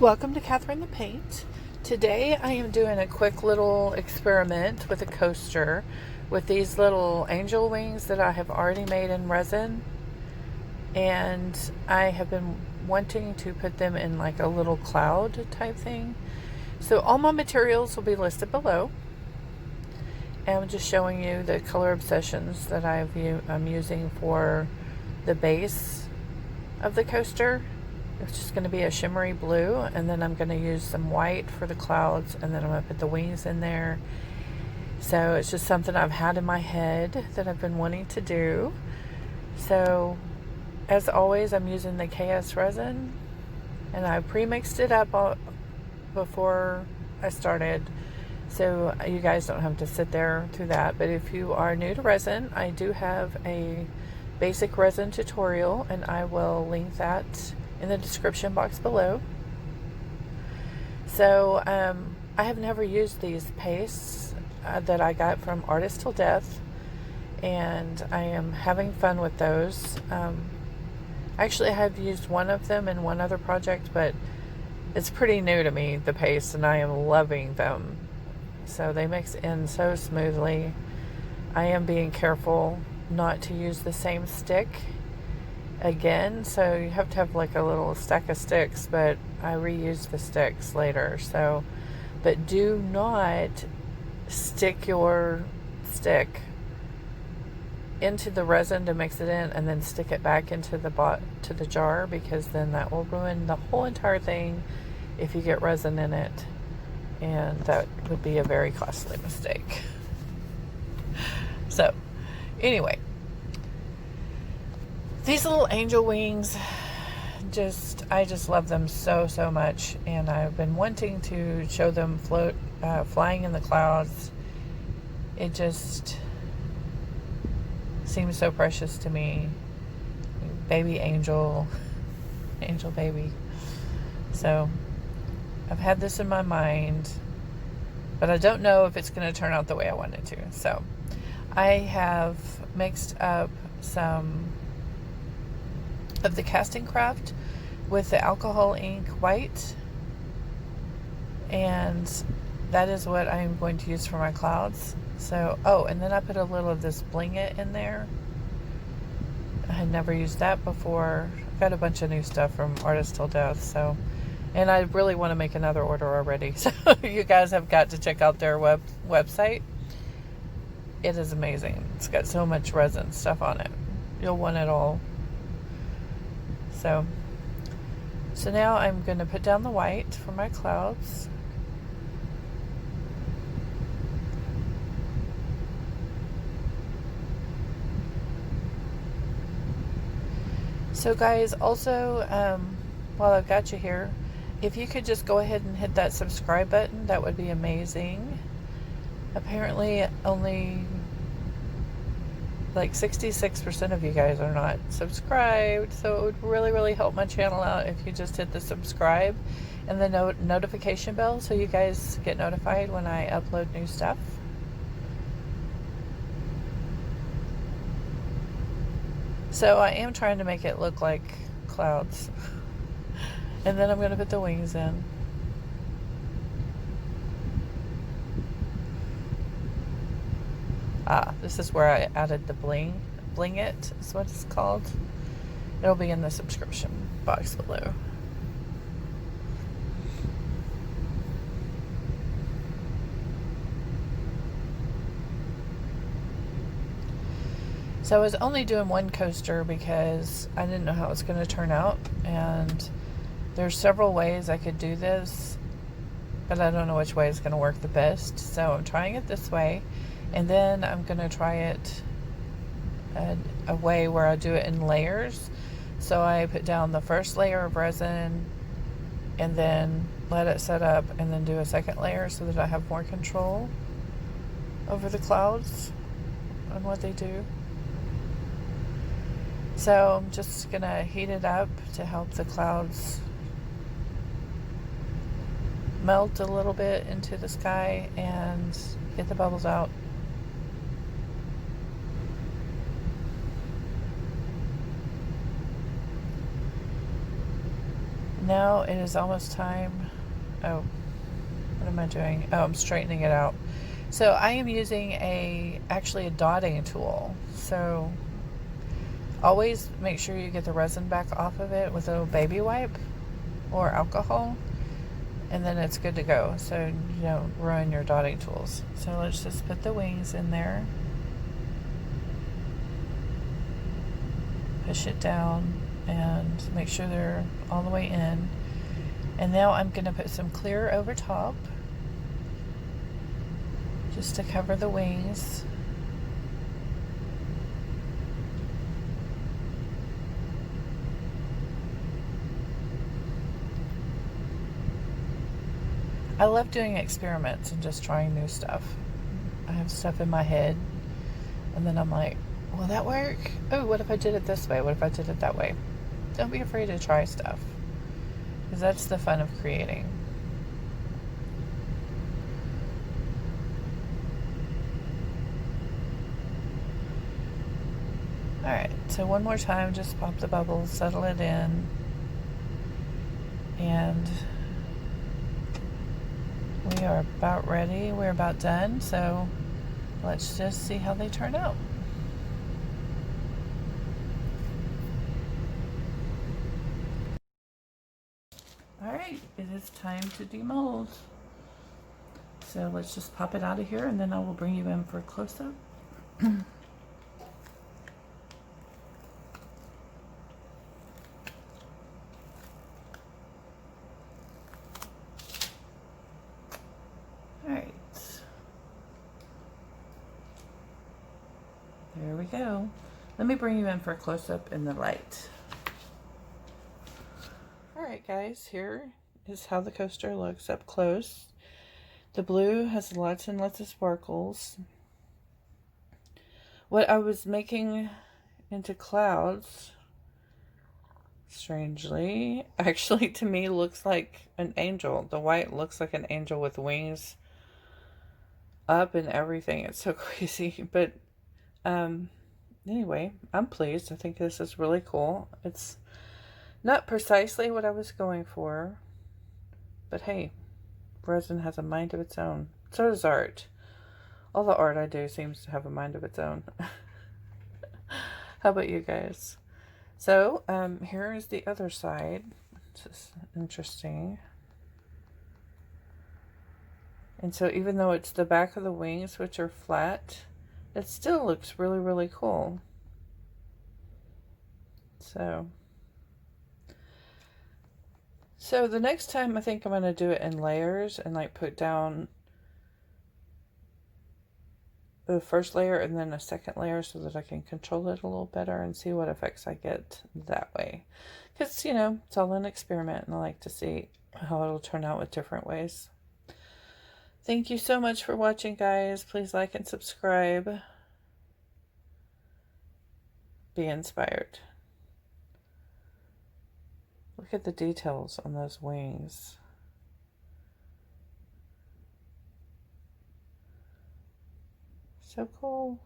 Welcome to Catherine the Paint. Today I am doing a quick little experiment with a coaster with these little angel wings that I have already made in resin, and I have been wanting to put them in like a little cloud type thing. So all my materials will be listed below, and I'm just showing you the color obsessions that I'm using for the base of the coaster. It's just going to be a shimmery blue, and then I'm going to use some white for the clouds, and then I'm going to put the wings in there. So it's just something I've had in my head that I've been wanting to do. So as always, I'm using the KSResin, and I pre-mixed it up before I started, so you guys don't have to sit there through that. But if you are new to resin, I do have a basic resin tutorial, and I will link that in the description box below. So I have never used these pastes that I got from Artist Till Death, and I am having fun with those. Actually, I have used one of them in one other project, but it's pretty new to me, the paste, and I am loving them. So they mix in so smoothly. I am being careful not to use the same stick again, so you have to have like a little stack of sticks, but I reuse the sticks later. So, but do not stick your stick into the resin to mix it in and then stick it back into the jar, because then that will ruin the whole entire thing if you get resin in it, and that would be a very costly mistake. So anyway, these little angel wings, I just love them so much, and I've been wanting to show them flying in the clouds. It just seems so precious to me. Baby angel baby. So I've had this in my mind, but I don't know if it's going to turn out the way I want it to. So I have mixed up some of the Castin Craft with the alcohol ink white, and that is what I'm going to use for my clouds. So, oh, and then I put a little of this Bling in there. I had never used that before. I've got a bunch of new stuff from Artist Till Death, so, and I really want to make another order already. So you guys have got to check out their website. It is amazing. It's got so much resin stuff on it. You'll want it all. So now I'm going to put down the white for my clouds. So guys, also, while I've got you here, if you could just go ahead and hit that subscribe button, that would be amazing. Apparently only like 66% of you guys are not subscribed, so it would really help my channel out if you just hit the subscribe and the notification bell, so you guys get notified when I upload new stuff. So I am trying to make it look like clouds. And then I'm going to put the wings in. This is where I added the bling. Bling it is what it's called. It'll be in the subscription box below. So I was only doing one coaster because I didn't know how it was going to turn out, and there's several ways I could do this, but I don't know which way is going to work the best. So I'm trying it this way, and then I'm going to try it a way where I do it in layers. So I put down the first layer of resin and then let it set up, and then do a second layer so that I have more control over the clouds and what they do. So I'm just going to heat it up to help the clouds melt a little bit into the sky and get the bubbles out. now it is almost time. Oh, what am I doing? Oh, I'm straightening it out. So I am using actually a dotting tool. So always make sure you get the resin back off of it with a baby wipe or alcohol, and then it's good to go, so you don't ruin your dotting tools. So let's just put the wings in there, push it down, and make sure they're all the way in. And now I'm going to put some clear over top just to cover the wings. I love doing experiments and just trying new stuff. I have stuff in my head, and then I'm like, will that work? Oh, what if I did it this way? What if I did it that way? Don't be afraid to try stuff, because that's the fun of creating. Alright, so one more time, just pop the bubble, settle it in, and we are about ready. We're about done, so let's just see how they turn out. Alright, it is time to demold. So let's just pop it out of here, and then I will bring you in for a close-up. Alright. There we go. Let me bring you in for a close-up in the light. Alright guys, here is how the coaster looks up close. The blue has lots and lots of sparkles. What I was making into clouds, strangely, actually to me looks like an angel. The white looks like an angel with wings up and everything. It's so crazy. But anyway, I'm pleased. I think this is really cool. It's not precisely what I was going for, but hey, resin has a mind of its own. So does art. All the art I do seems to have a mind of its own. How about you guys? So, here is the other side. This is interesting. And so even though it's the back of the wings, which are flat, it still looks really, really cool. So the next time I think I'm going to do it in layers and like put down the first layer and then a second layer so that I can control it a little better and see what effects I get that way. Because, you know, it's all an experiment and I like to see how it'll turn out with different ways. Thank you so much for watching, guys. Please like and subscribe. Be inspired. Look at the details on those wings. So cool.